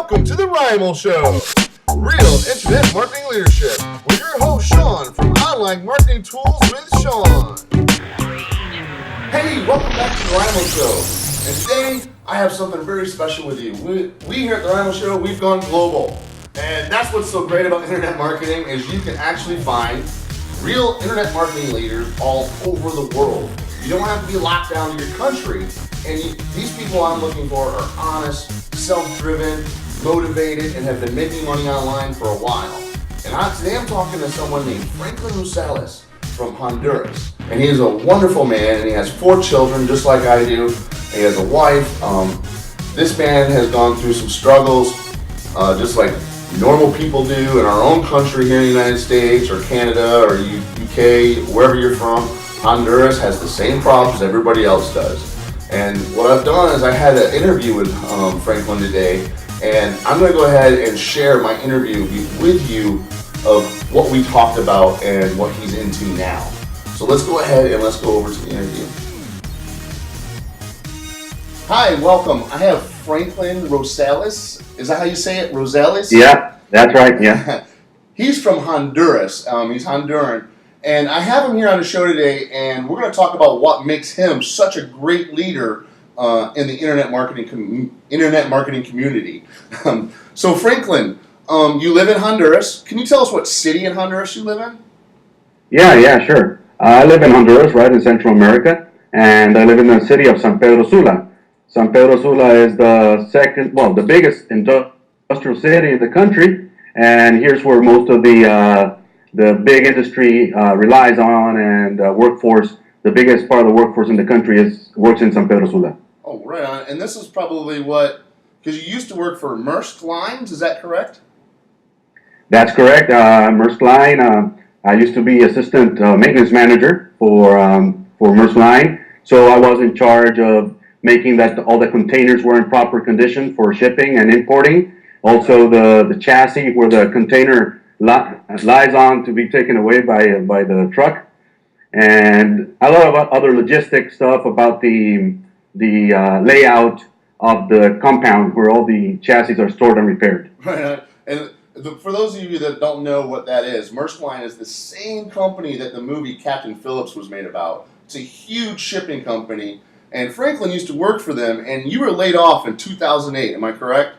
Welcome to the RIML Show, Real Internet Marketing Leadership, with your host Sean from Online Marketing Tools with Sean. Hey, welcome back to the RIML Show. And today I have something very special with you. We here at the RIML Show, we've gone global. And that's what's so great about internet marketing is you can actually find real internet marketing leaders all over the world. You don't have to be locked down to your country. And these people I'm looking for are honest, self-driven, motivated, and have been making money online for a while. And today I'm talking to someone named Franklin Rosales from Honduras. And he is a wonderful man, and he has 4 children just like I do. He has a wife. This man has gone through some struggles just like normal people do in our own country here in the United States or Canada or UK, wherever you're from. Honduras has the same problems everybody else does. And what I've done is I had an interview with Franklin today, and I'm going to go ahead and share my interview with you of what we talked about and what he's into now. So let's go ahead and let's go over to the interview. Hi, welcome. I have Franklin Rosales. Is that how you say it? Rosales? Yeah, that's right, yeah. He's from Honduras. He's Honduran. And I have him here on the show today, and we're going to talk about what makes him such a great leader in the internet marketing community. So Franklin, you live in Honduras. Can you tell us what city in Honduras you live in? Yeah, sure. I live in Honduras, right in Central America, and I live in the city of San Pedro Sula. San Pedro Sula is the biggest industrial city in the country, and here's where most of the big industry relies on, and workforce. The biggest part of the workforce in the country works in San Pedro Sula. Oh, right on. And this is probably because you used to work for Maersk Lines, is that correct? That's correct. Maersk Line. I used to be assistant maintenance manager for Maersk Line, so I was in charge of making that all the containers were in proper condition for shipping and importing. Also, the chassis where the container lies on to be taken away by the truck, and a lot of other logistic stuff about the layout of the compound where all the chassis are stored and repaired. Right. And for those of you that don't know what that is, Maersk Line is the same company that the movie Captain Phillips was made about. It's a huge shipping company, and Franklin used to work for them, and you were laid off in 2008, am I correct?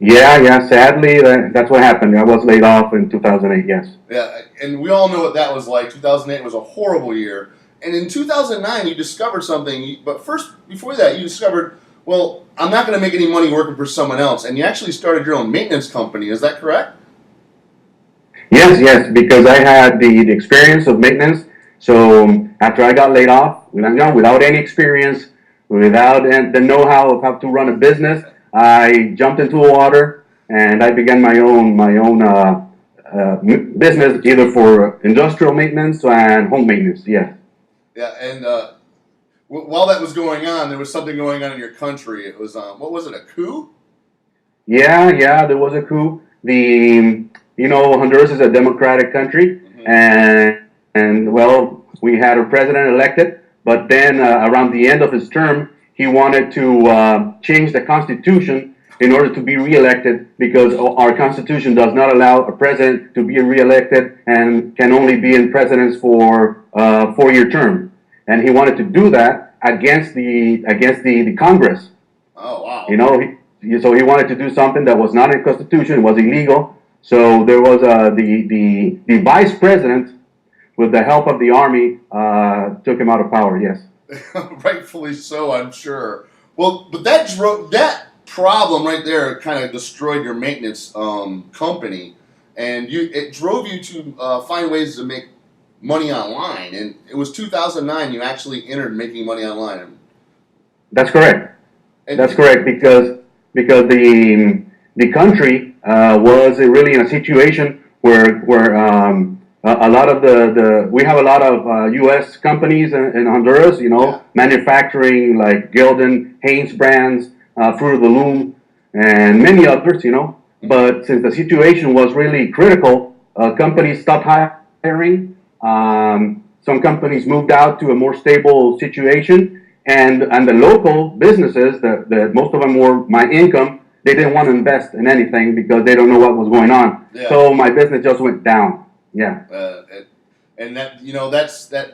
Yeah. Sadly, that's what happened. I was laid off in 2008. Yes. Yeah, and we all know what that was like. 2008 was a horrible year. And in 2009, you discovered something. But first, before that, you discovered, well, I'm not going to make any money working for someone else. And you actually started your own maintenance company. Is that correct? Yes. Because I had the experience of maintenance. So after I got laid off, without any experience, without the know-how of how to run a business, I jumped into the water and I began my own business, either for industrial maintenance and home maintenance. Yeah. Yeah, and while that was going on, there was something going on in your country. It was what was it? A coup? Yeah. There was a coup. Honduras is a democratic country, and well, we had a president elected, but then around the end of his term, he wanted to change the Constitution in order to be reelected, because our Constitution does not allow a president to be reelected and can only be in presidence for a 4-year term. And he wanted to do that against the Congress. Oh, wow. So he wanted to do something that was not in the Constitution. It was illegal. So there was the vice president, with the help of the army, took him out of power. Yes. Rightfully so, I'm sure. Well, but that problem right there kind of destroyed your maintenance company, and it drove you to find ways to make money online. And it was 2009 you actually entered making money online. That's correct. That's correct, because the country was really in a situation where a lot of we have a lot of U.S. companies in Honduras, manufacturing like Gildan, Hanes brands, Fruit of the Loom, and many others, But since the situation was really critical, companies stopped hiring. Some companies moved out to a more stable situation, and the local businesses, that most of them were my income, they didn't want to invest in anything because they don't know what was going on. Yeah. So my business just went down. Yeah. And that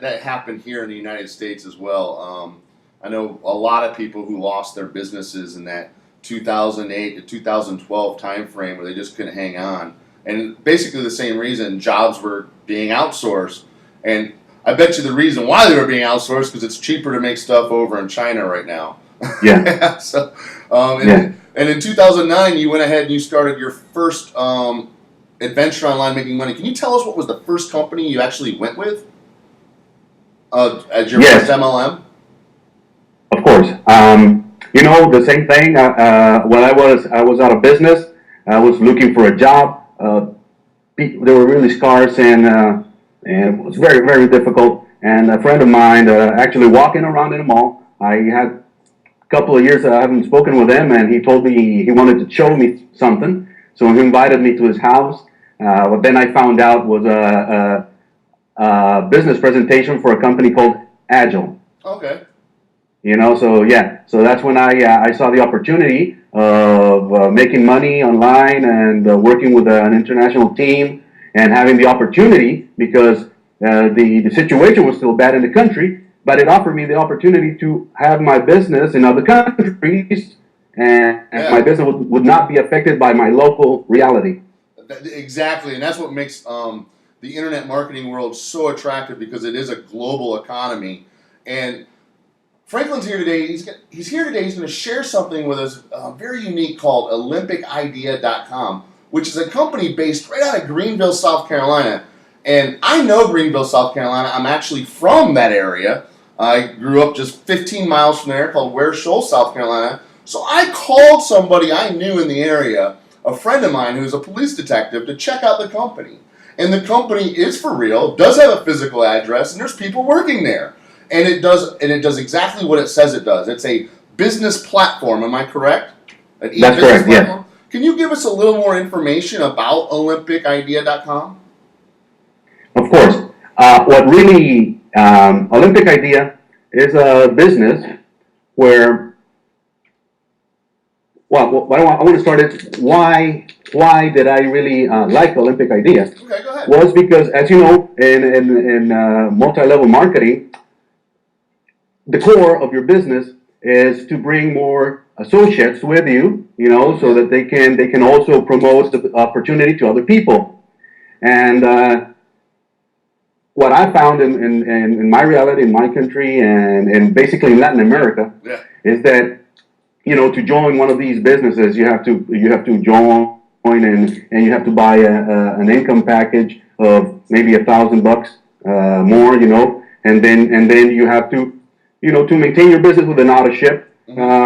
that happened here in the United States as well. I know a lot of people who lost their businesses in that 2008 to 2012 time frame where they just couldn't hang on, and basically the same reason jobs were being outsourced. And I bet you the reason why they were being outsourced because it's cheaper to make stuff over in China right now. Yeah. So, and in 2009, you went ahead and you started your first adventure online making money. Can you tell us what was the first company you actually went with as your Yes. first MLM? Of course. The same thing. When I was out of business, I was looking for a job. They were really scarce, and it was very, very difficult. And a friend of mine, actually walking around in the mall, I had a couple of years I haven't spoken with him, and he told me he wanted to show me something. So he invited me to his house. What then I found out was a business presentation for a company called Agile. Okay. So that's when I saw the opportunity of making money online and working with an international team and having the opportunity because the situation was still bad in the country, but it offered me the opportunity to have my business in other countries and my business would not be affected by my local reality. Exactly, and that's what makes the internet marketing world so attractive because it is a global economy. And Franklin's here today. He's here today. He's going to share something with us very unique called OlympicIdea.com, which is a company based right out of Greenville, South Carolina. And I know Greenville, South Carolina. I'm actually from that area. I grew up just 15 miles from there called Ware Shoals, South Carolina. So I called somebody I knew in the area, a friend of mine who's a police detective, to check out the company. And the company is for real, does have a physical address, and there's people working there. And it does exactly what it says it does. It's a business platform. Am I correct? That's correct. Yeah. Can you give us a little more information about OlympicIdea.com? Of course. What really Olympic Idea is a business where. Well, I want to start it. Why did I really like Olympic Idea? Okay, go ahead. Was because, as you know, in multi-level marketing, the core of your business is to bring more associates with you, so that they can also promote the opportunity to other people. And what I found in my reality, in my country, and basically in Latin America, is that to join one of these businesses, you have to join and you have to buy an income package of maybe $1,000 more, and then you have to maintain your business with an auto ship,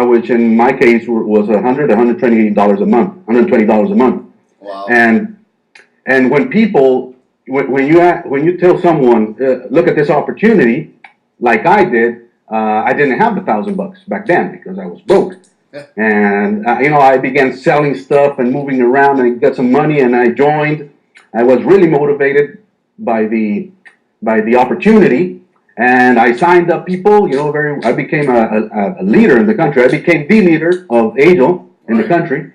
which in my case was $120 a month, $120 a month. Wow. And when people, when you tell someone, look at this opportunity, like I did, I didn't have the $1,000 back then because I was broke. And I began selling stuff and moving around and got some money, and I joined. I was really motivated by the opportunity. And I signed up people, I became a leader in the country. I became the leader of Angel in the country.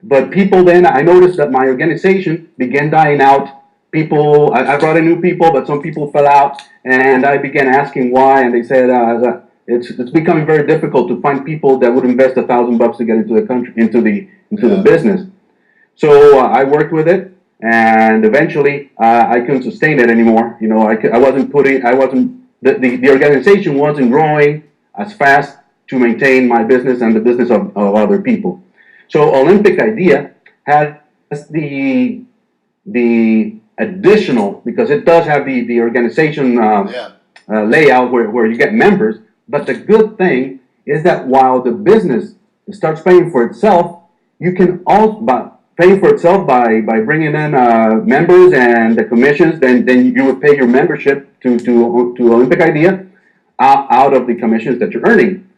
But people then, I noticed that my organization began dying out. People, I brought in new people, but some people fell out. And I began asking why, and they said it's becoming very difficult to find people that would invest $1,000 to get into the country, into the business. So I worked with it. And eventually, I couldn't sustain it anymore. The organization wasn't growing as fast to maintain my business and the business of other people. So Olympic Idea has the additional, because it does have the organization layout where you get members. But the good thing is that while the business starts paying for itself, you can also pay for itself by bringing in members and the commissions. Then you would pay your membership to Olympic Idea out of the commissions that you're earning.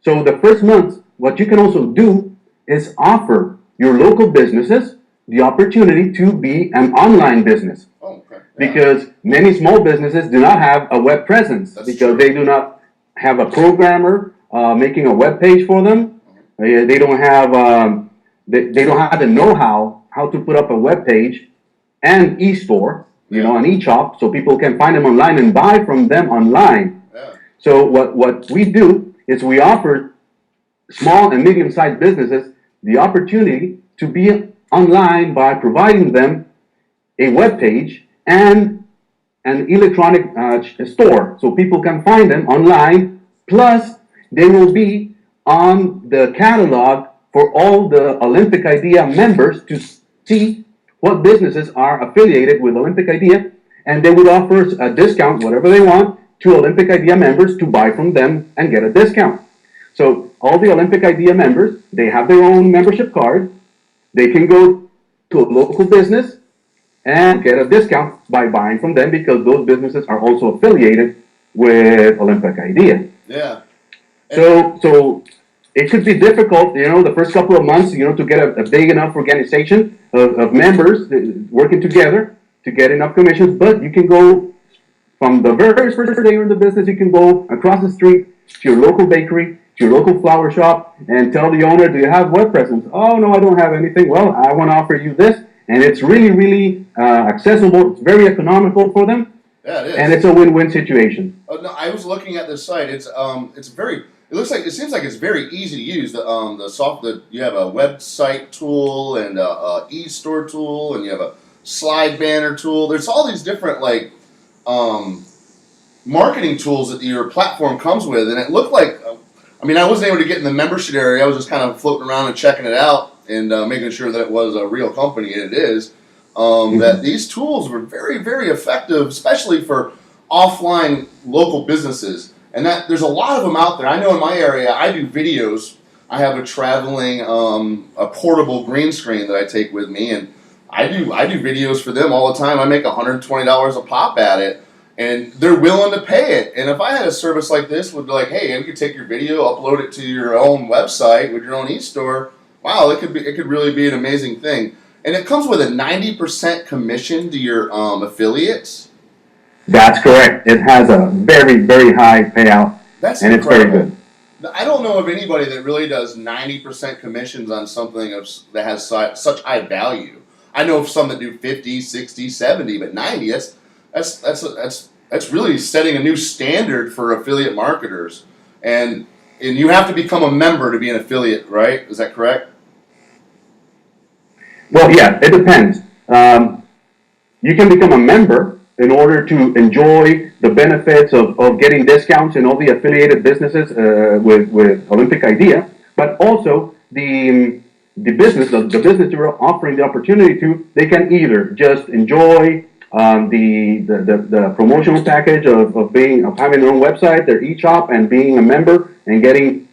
So the first month, what you can also do is offer your local businesses the opportunity to be an online business. Oh, okay. Because many small businesses do not have a web presence. They do not have a programmer making a web page for them. They don't have they don't have the know-how how to put up a web page and e-store, an e-shop, so people can find them online and buy from them online. Yeah. So what we do is we offer small and medium-sized businesses the opportunity to be online by providing them a web page and an electronic store, so people can find them online. Plus, they will be on the catalog for all the Olympic Idea members to see what businesses are affiliated with Olympic Idea, and they would offer a discount, whatever they want, to Olympic Idea members to buy from them and get a discount. So all the Olympic Idea members, they have their own membership card. They can go to a local business and get a discount by buying from them, because those businesses are also affiliated with Olympic Idea. Yeah. So it could be difficult, the first couple of months, to get a big enough organization of members working together to get enough commissions. But you can go from the very first day you're in the business, you can go across the street to your local bakery, to your local flower shop, and tell the owner, do you have web presence? Oh, no, I don't have anything. Well, I want to offer you this. And it's really, really accessible. It's very economical for them. Yeah, it is. And it's a win-win situation. Oh, no, I was looking at this site. It seems like it's very easy to use. You have a website tool and a e-store tool, and you have a slide banner tool. There's all these different marketing tools that your platform comes with, and it looked like, I wasn't able to get in the membership area. I was just kind of floating around and checking it out and making sure that it was a real company, and it is. That these tools were very, very effective, especially for offline local businesses. And that there's a lot of them out there. I know in my area, I do videos. I have a traveling, a portable green screen that I take with me, and I do videos for them all the time. I make $120 a pop at it, and they're willing to pay it. And if I had a service like this, would be like, hey, you could take your video, upload it to your own website with your own e-store. Wow, it could really be an amazing thing. And it comes with a 90% commission to your affiliates. That's correct. It has a very, very high payout. That's and incredible. It's very good. I don't know of anybody that really does 90% commissions on something that has such high value. I know of some that do 50, 60, 70, but 90, that's really setting a new standard for affiliate marketers. And you have to become a member to be an affiliate, right? Is that correct? Well, yeah, it depends. You can become a member in order to enjoy the benefits of getting discounts in all the affiliated businesses with Olympic Idea, but also the business you're offering the opportunity to, they can either just enjoy the promotional package of having their own website, their e-shop, and being a member and getting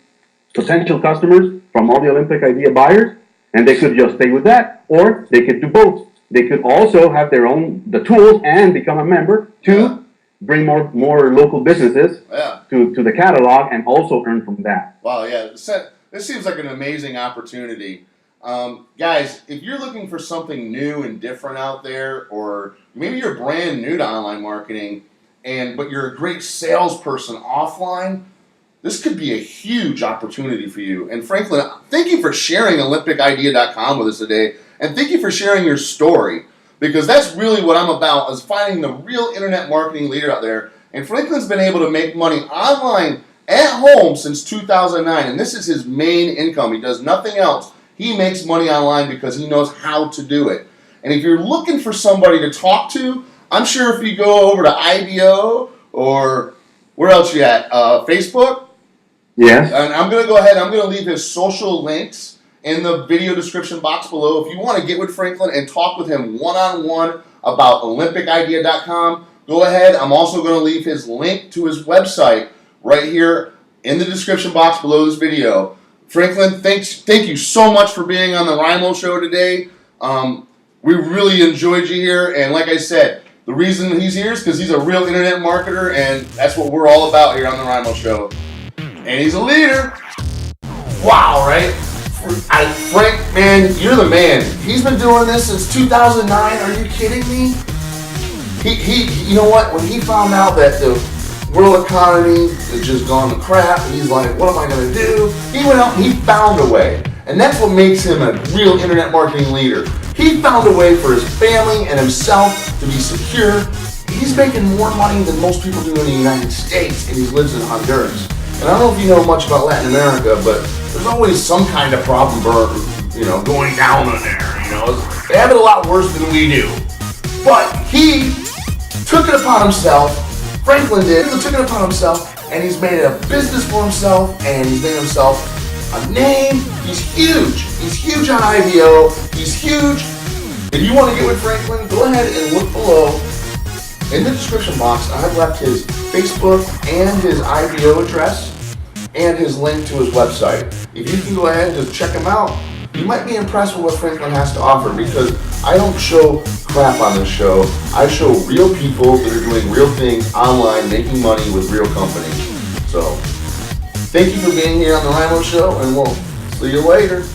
potential customers from all the Olympic Idea buyers, and they could just stay with that, or they could do both. They could also have the tools and become a member to bring more local businesses to the catalog and also earn from that. Wow, yeah. This seems like an amazing opportunity. Guys, if you're looking for something new and different out there, or maybe you're brand new to online marketing, but you're a great salesperson offline, this could be a huge opportunity for you. And Franklin, thank you for sharing OlympicIdea.com with us today. And thank you for sharing your story, because that's really what I'm about, is finding the real internet marketing leader out there. And Franklin's been able to make money online at home since 2009, and this is his main income. He does nothing else. He makes money online because he knows how to do it. And if you're looking for somebody to talk to, I'm sure if you go over to IBO or where else you at? Facebook? Yes. And I'm going to go ahead, I'm going to leave his social links in the video description box below. If you want to get with Franklin and talk with him one-on-one about OlympicIdea.com, go ahead. I'm also going to leave his link to his website right here in the description box below this video. Franklin, thank you so much for being on the RIML show today. We really enjoyed you here, and like I said, the reason he's here is because he's a real internet marketer, and that's what we're all about here on the RIML show. And he's a leader. Wow, right? Frank, man, you're the man. He's been doing this since 2009. Are you kidding me? You know what? When he found out that the world economy has just gone to crap, and he's like, what am I going to do? He went out and he found a way. And that's what makes him a real internet marketing leader. He found a way for his family and himself to be secure. He's making more money than most people do in the United States, and he lives in Honduras. And I don't know if you know much about Latin America, but there's always some kind of problem, going down on there. They have it a lot worse than we do. But he took it upon himself. Franklin did. He took it upon himself, and he's made a business for himself, and he's made himself a name. He's huge. He's huge on IBO. He's huge. If you want to get with Franklin, go ahead and look below. In the description box, I've left his Facebook and his IBO address and his link to his website. If you can go ahead and just check him out, you might be impressed with what Franklin has to offer, because I don't show crap on this show. I show real people that are doing real things online, making money with real companies. So, thank you for being here on the RIML Show, and we'll see you later.